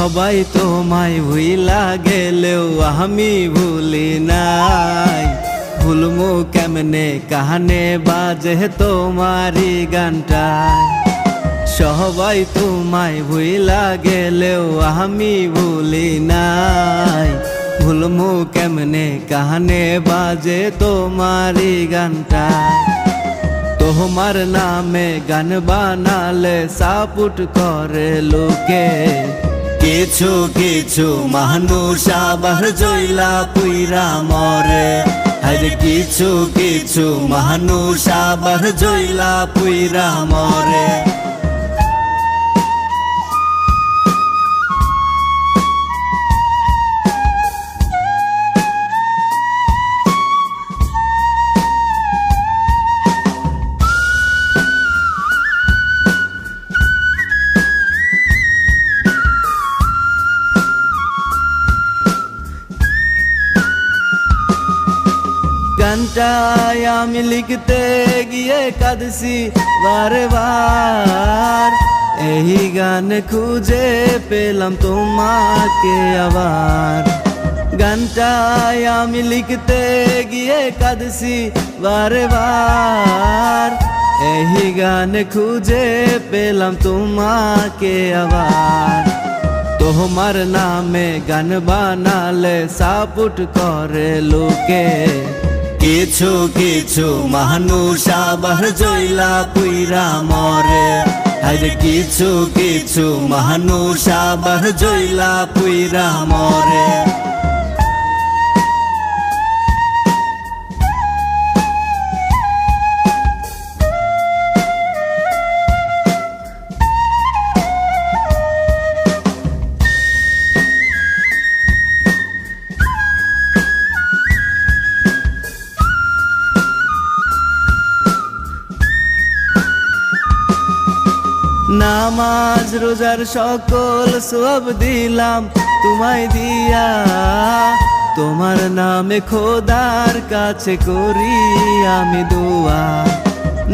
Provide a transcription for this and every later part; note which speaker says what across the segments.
Speaker 1: সবাই তোমায় ভুইলা গেলেও আমি ভুলি নাই। ভুলমু কেমনে কানে বাজে তোমারি গানটায়। সবাই তোমায় ভুইলা গেলেও আমি ভুলি নাই। ভুলমু কেমনে কানে বাজে তোমারি গানটায়। তোমার নামে গান বানালে সাপুট করে লোকে। কিছু কিছু মানুষ আবার জইলা পুইরা মরে। আরে কিছু কিছু মানুষ আবার জইলা পুইরা মরে। গানটায় আমি লিখতে গিয়ে কাঁদছি বারে বার। এই গান খুঁজে পেলাম তোমাকে আবার। গানটায় আমি লিখতে গিয়ে কাঁদছি বারে বার। এই গান খুঁজে পেলাম তোমাকে আবার। তোমার নামে গান বানালে সাপুট করে লোকে। কিছু কিছু মানুষ আবার জইলা পুইরা মরে। আরে কিছু কিছু মানুষ আবার জইলা পুইরা মরে। নামাজ রোজার সকল সব দিলাম তোমায় দিয়া। তোমার নামে খোদার কাছে করি আমি দোয়া।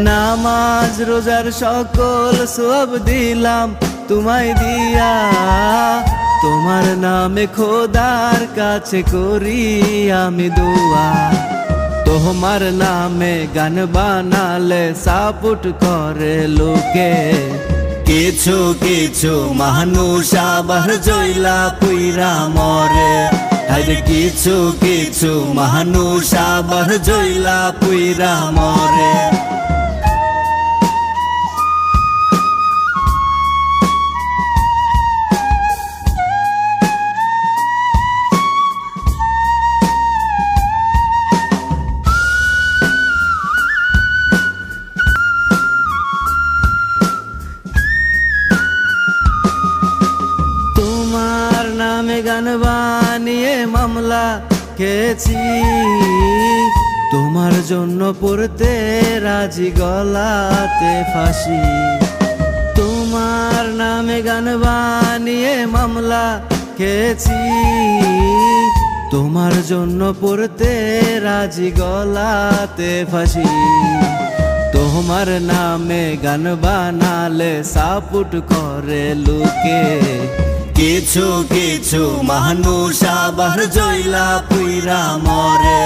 Speaker 1: নামাজ রোজার সকল সব দিলাম তোমায় দিয়া। তোমার নামে খোদার কাছে করি আমি দোয়া। তোমার নামে গান বানালে সাপুট করে লোকে। কিছু কিছু মানুষ আবার জইলা পুইরা মরে। আরে কিছু কিছু মানুষ আবার জইলা পুইরা মরে। নামে গান বানিয়ে মামলা খেয়েছি। তোমার জন্য পড়তে রাজি গলাতে ফাঁসি। তোমার নামে গান বানিয়ে মামলা খেয়েছি। তোমার জন্য পড়তে রাজি গলাতে ফাঁসি। তোমার নামে গান বানালে সাপুট করে লোকে। কিছু কিছু মানুষ আবার জইলা পুইরা মরে।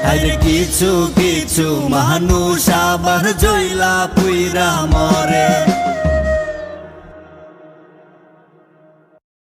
Speaker 1: আরে কিছু কিছু মানুষ আবার জইলা পুইরা মরে।